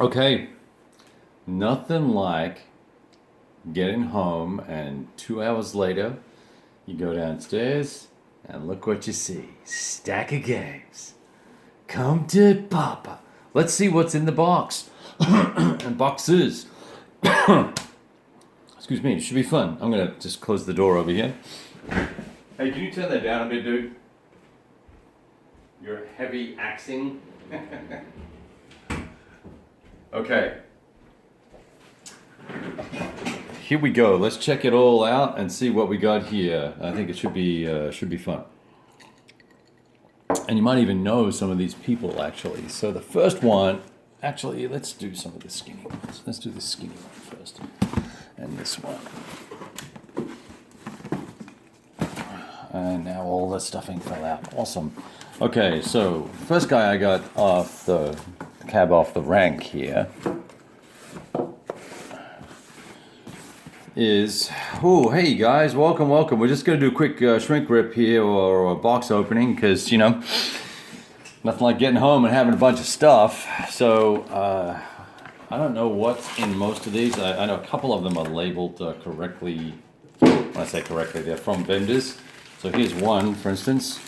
Okay, nothing like getting home and 2 hours later, you go downstairs and look what you see. Stack of games. Come to Papa. Let's see what's in the box. And boxes. Excuse me, it should be fun. I'm gonna just close the door over here. Hey, can you turn that down a bit, dude? You're heavy axing. Okay. Here we go. Let's check it all out and see what we got here. I think it should be fun. And you might even know some of these people actually. So the first one, actually, let's do some of the skinny ones. Let's do the skinny one first, and this one. And now all the stuffing fell out. Awesome. Okay, so first guy I got off the cab off the rank here is, oh, hey guys, welcome. We're just going to do a quick shrink rip here or a box opening because, you know, nothing like getting home and having a bunch of stuff. So, I don't know what's in most of these. I know a couple of them are labeled correctly. When I say correctly, they're from vendors. So here's one, for instance.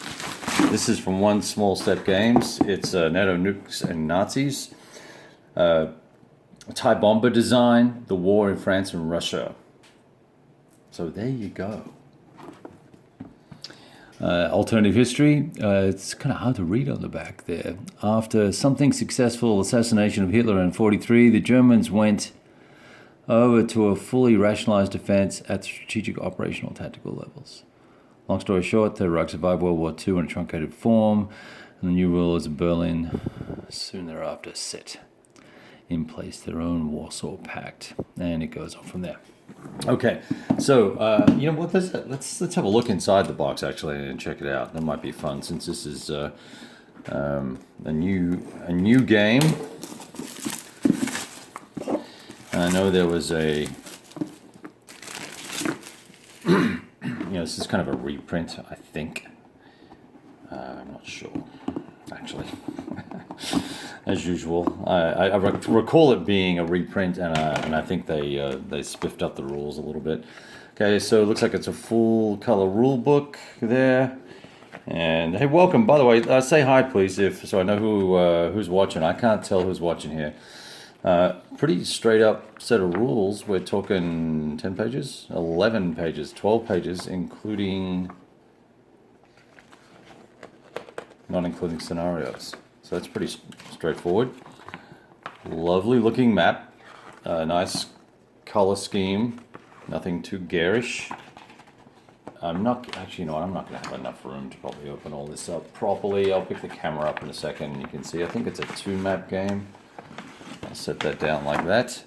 This is from One Small Step Games. It's NATO Nukes and Nazis. Thai bomber design, the war in France and Russia. So there you go. Alternative history. It's kind of hard to read on the back there. After something successful assassination of Hitler in 1943, the Germans went over to a fully rationalized defense at strategic, operational, tactical levels. Long story short, the Reich survived World War II in a truncated form, and the new rulers of Berlin soon thereafter set in place their own Warsaw Pact, and it goes on from there. Okay, so you know what? Let's have a look inside the box actually and check it out. That might be fun since this is a new game. And I know there was a this is kind of a reprint, I think. I'm not sure, actually. As usual, I recall it being a reprint, and I think they spiffed up the rules a little bit. Okay, so it looks like it's a full color rule book there. And hey, welcome. By the way, say hi, please, so I know who's watching. I can't tell who's watching here. Pretty straight up set of rules. We're talking 10 pages, 11 pages, 12 pages, not including scenarios. So that's pretty straightforward. Lovely looking map. Nice color scheme. Nothing too garish. I'm not going to have enough room to probably open all this up properly. I'll pick the camera up in a second. You can see, I think it's a 2-map game. I'll set that down like that.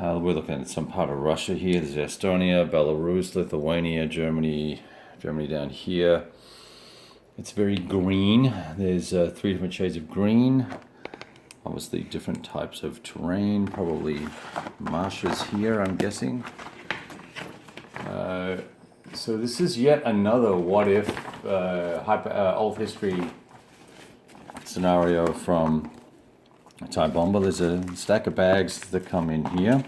We're looking at some part of Russia here. There's Estonia, Belarus, Lithuania, Germany down here. It's very green. There's 3 different shades of green. Obviously different types of terrain, probably marshes here, I'm guessing. So this is yet another what if old history scenario from Thai bomber. There's a stack of bags that come in here.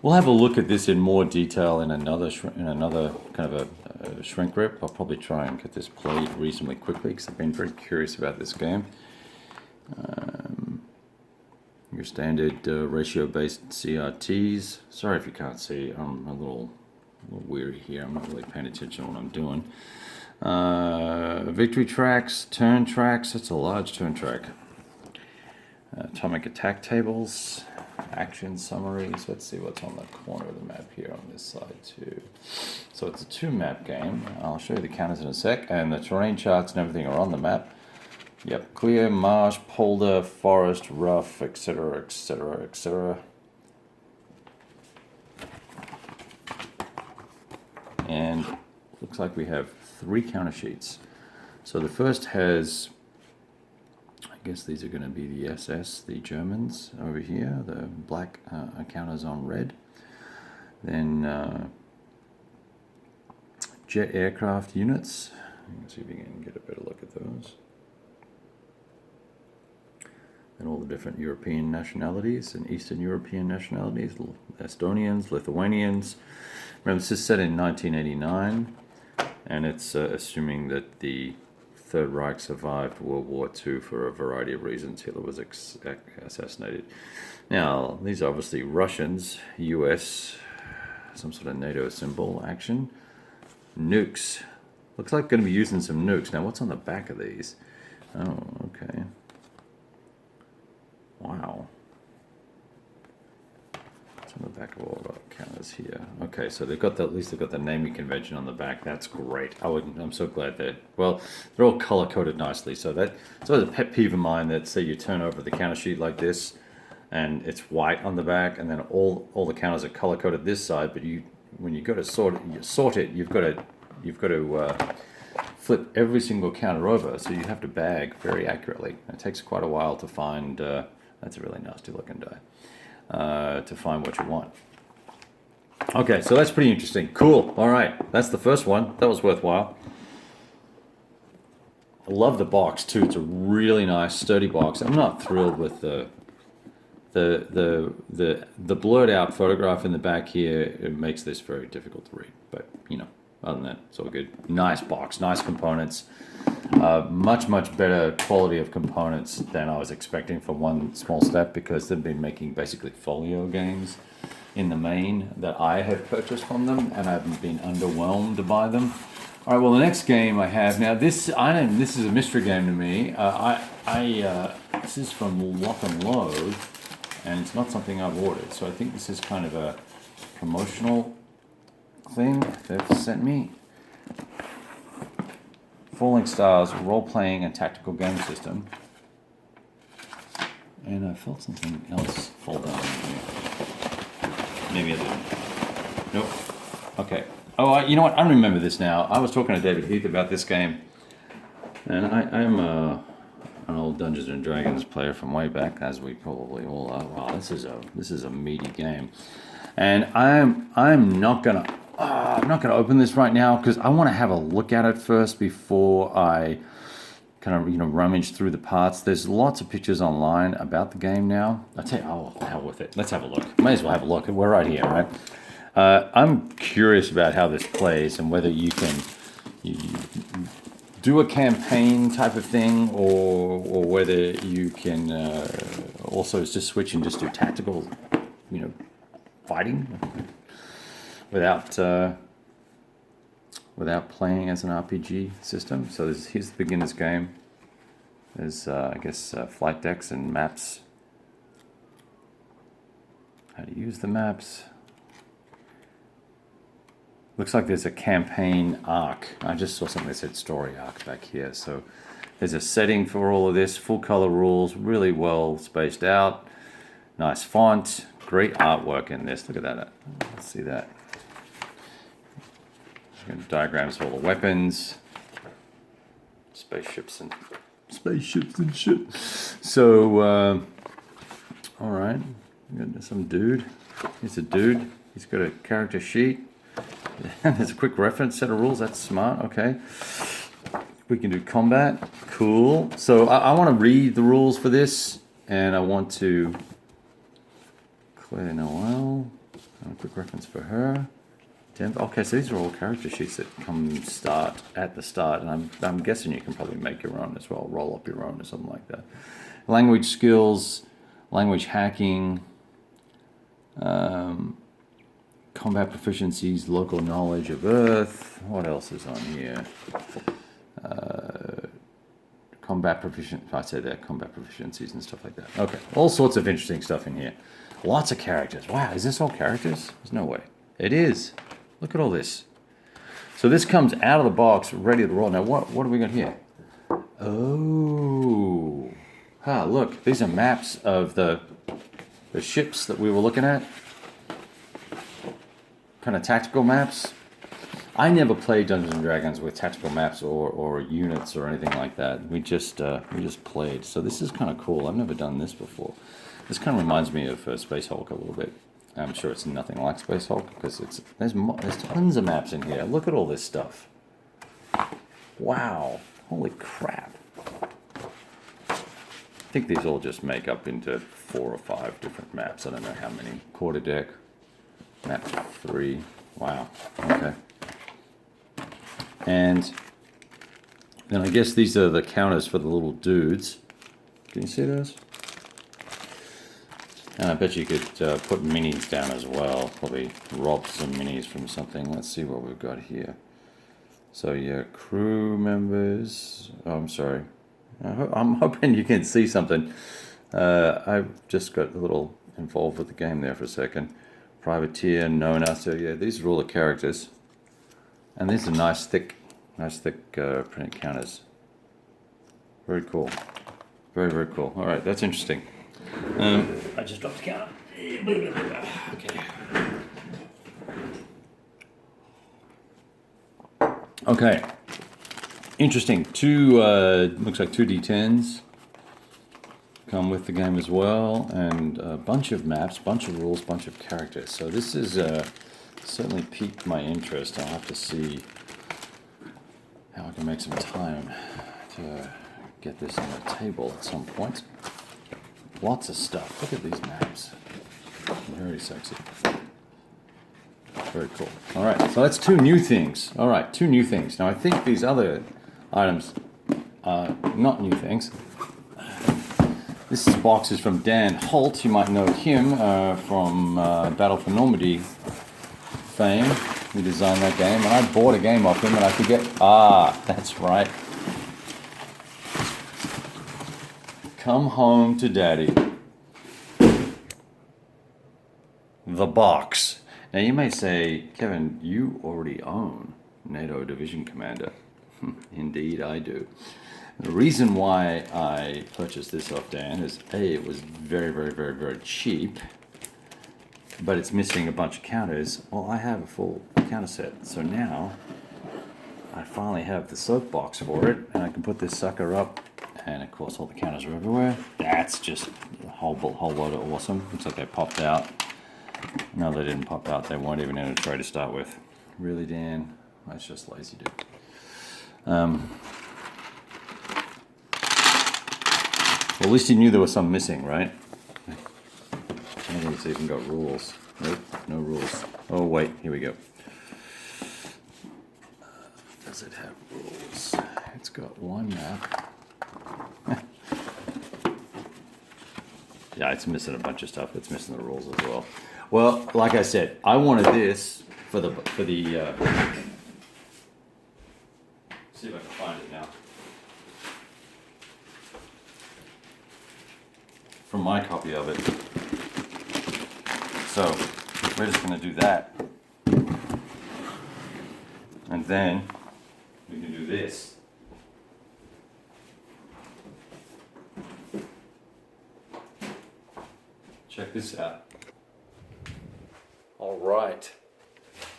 We'll have a look at this in more detail in another kind of a shrink rip. I'll probably try and get this played reasonably quickly because I've been very curious about this game. Your standard ratio-based CRTs. Sorry if you can't see. I'm a little weary here. I'm not really paying attention to what I'm doing. Victory tracks, turn tracks. That's a large turn track. Atomic attack tables, action summaries. Let's see what's on the corner of the map here on this side too. So it's a 2-map game. I'll show you the counters in a sec, and the terrain charts and everything are on the map. Yep, clear, marsh, polder, forest, rough, etc., etc., etc. And looks like we have 3 counter sheets. So the first has, I guess these are going to be the SS, the Germans over here. The black counters on red. Then jet aircraft units. Let's see if we can get a better look at those. and all the different European nationalities and Eastern European nationalities, Estonians, Lithuanians. Remember, this is set in 1989, and it's assuming that the Third Reich survived World War II for a variety of reasons. Hitler was assassinated. Now, these are obviously Russians, US, some sort of NATO symbol action. Nukes. Looks like going to be using some nukes. Now, what's on the back of these? Oh, okay. Wow. What's on the back of all the counters here? Okay, so they've got at least they've got the naming convention on the back. That's great. I'm so glad that, well, they're all color coded nicely. So that's a pet peeve of mine that, say you turn over the counter sheet like this, and it's white on the back, and then all the counters are color coded this side, but when you go to sort it, you've got to flip every single counter over, so you have to bag very accurately. It takes quite a while to find. That's a really nasty looking die. To find what you want. Okay, so that's pretty interesting. Cool. All right, that's the first one. That was worthwhile. I love the box too. It's a really nice, sturdy box. I'm not thrilled with the blurred out photograph in the back here. It makes this very difficult to read, but other than that, it's all good. Nice box, nice components. Much better quality of components than I was expecting for one small step, because they've been making basically folio games in the main that I have purchased from them, and I've been underwhelmed by them. All right, well, the next game I have now, this is a mystery game to me. This is from Lock and Load, and it's not something I've ordered, so I think this is kind of a promotional thing they've sent me. Falling Stars role-playing and tactical game system. And I felt something else fall down here. Maybe I didn't. Nope. Okay. Oh, you know what? I remember this now. I was talking to David Heath about this game, and I'm an old Dungeons and Dragons player from way back, as we probably all are. Wow, this is a meaty game, and I'm not gonna open this right now because I want to have a look at it first before I kind of rummage through the parts. There's lots of pictures online about the game now. I tell you, oh, the hell with it. Let's have a look. Might as well have a look. We're right here, right? I'm curious about how this plays and whether you can do a campaign type of thing, or whether you can also just switch and just do tactical, fighting without playing as an RPG system. So here's the beginner's game. There's I guess flight decks and maps. How to use the maps. Looks like there's a campaign arc. I just saw something that said story arc back here. So there's a setting for all of this, full color rules, really well spaced out. Nice font, great artwork in this. Look at that. Let's see that. Diagrams of all the weapons, spaceships and shit. So, all right, got some dude. Here's a dude. He's got a character sheet. There's a quick reference set of rules. That's smart. Okay. We can do combat. Cool. So I want to read the rules for this, and I want to Claire Noel. A quick reference for her. Okay, so these are all character sheets that start at the start, and I'm guessing you can probably make your own as well, roll up your own or something like that. Language skills, language hacking. Combat proficiencies, local knowledge of Earth. What else is on here? Combat proficiencies and stuff like that. Okay, all sorts of interesting stuff in here. Lots of characters. Wow, is this all characters? There's no way. It is. Look at all this. So this comes out of the box, ready to roll. Now, what do we got here? Oh. Look, these are maps of the ships that we were looking at. Kind of tactical maps. I never played Dungeons and Dragons with tactical maps or units or anything like that. We just played. So this is kind of cool. I've never done this before. This kind of reminds me of Space Hulk a little bit. I'm sure it's nothing like Space Hulk because there's tons of maps in here. Look at all this stuff. Wow. Holy crap. think these all just make up into 4 or 5 different maps. I don't know how many. Quarter deck, map 3. Wow, okay. And then I guess these are the counters for the little dudes. Can you see those? And I bet you could put minis down as well. Probably rob some minis from something. Let's see what we've got here. So yeah, crew members. Oh, I'm sorry. I'm hoping you can see something. I've just got a little involved with the game there for a second. Privateer, Nona. So yeah, these are all the characters. And these are nice thick print counters. Very cool. Very, very cool. All right, that's interesting. I just dropped the counter. Okay. Okay. Interesting. Looks like 2 D10s come with the game as well, and a bunch of maps, bunch of rules, bunch of characters. So this is certainly piqued my interest. I'll have to see how I can make some time to get this on the table at some point. Lots of stuff. Look at these maps. Very sexy. Very cool. All right, so that's 2 new things. All right, 2 new things. Now I think these other items are not new things. This box is from Dan Holt. You might know him from Battle for Normandy fame. He designed that game, and I bought a game off him, and I forget. That's right. Come home to daddy. The box. Now you may say, Kevin, you already own NATO Division Commander. Indeed I do. The reason why I purchased this off Dan is A, it was very, very, very, very cheap, but it's missing a bunch of counters. Well, I have a full counter set, so now I finally have the soapbox for it, and I can put this sucker up, and of course all the counters are everywhere. That's just a whole load of awesome. Looks like they popped out. No, they didn't pop out. They weren't even in a tray to start with. Really, Dan? That's just lazy, dude. Well, at least you knew there was some missing, right? I don't think it's even got rules. Nope, no rules. Oh, wait, here we go. Does it have rules? It's got 1 map. Yeah, it's missing a bunch of stuff. It's missing the rules as well. Well, like I said, I wanted this for the see if I can find it now. From my copy of it. So we're just going to do that. And then we can do this. Check this out. All right.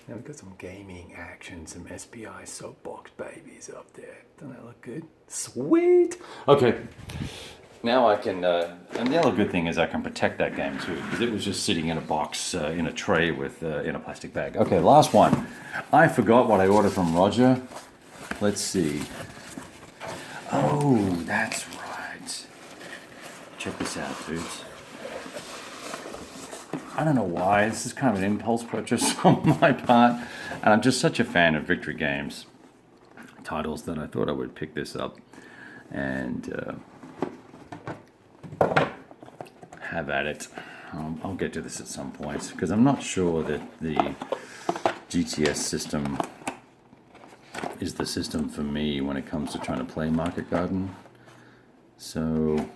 Now we've got some gaming action, some SPI soapbox babies up there. Doesn't that look good? Sweet. Okay. Now I can, and the other good thing is I can protect that game too, because it was just sitting in a box, in a tray with, in a plastic bag. Okay, last one. I forgot what I ordered from Roger. Let's see. Oh, that's right. Check this out, dudes. I don't know why, this is kind of an impulse purchase on my part, and I'm just such a fan of Victory Games titles that I thought I would pick this up and have at it. I'll get to this at some point, because I'm not sure that the GTS system is the system for me when it comes to trying to play Market Garden. So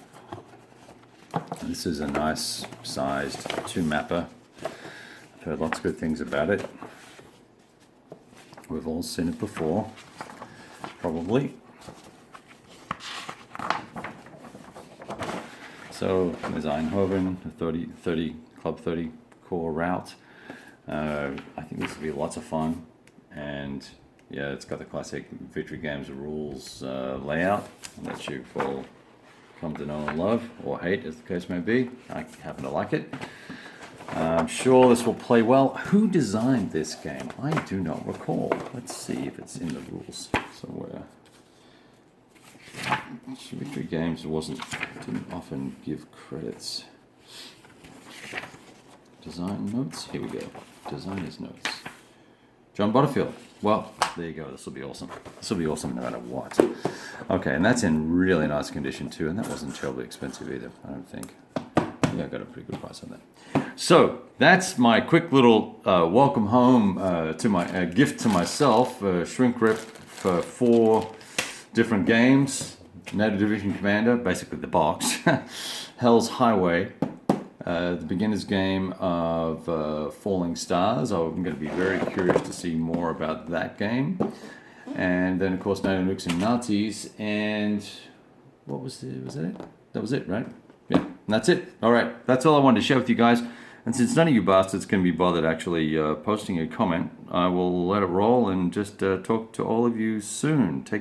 this is a nice sized 2-mapper. I've heard lots of good things about it. We've all seen it before, probably. So there's Eindhoven, the 30 Club 30 core route. I think this will be lots of fun, and yeah, it's got the classic Victory Games rules layout that you've all come to know and love, or hate as the case may be. I happen to like it. I'm sure this will play well. Who designed this game? I do not recall. Let's see if it's in the rules somewhere. Victory Games didn't often give credits. Design notes. Here we go. Designer's notes. John Butterfield. Well, there you go. This will be awesome. This will be awesome no matter what. Okay, and that's in really nice condition too, and that wasn't terribly expensive either, I don't think. Yeah, I got a pretty good price on that. So that's my quick little welcome home to my gift to myself. Shrink wrap for 4 different games. NATO Division Commander, basically the box. Hell's Highway. The beginner's game of Falling Stars. I'm going to be very curious to see more about that game. And then, of course, NATO Nukes and Nazis. And what was that it? That was it, right? Yeah, and that's it. All right, that's all I wanted to share with you guys. And since none of you bastards can be bothered actually posting a comment, I will let it roll and just talk to all of you soon. Take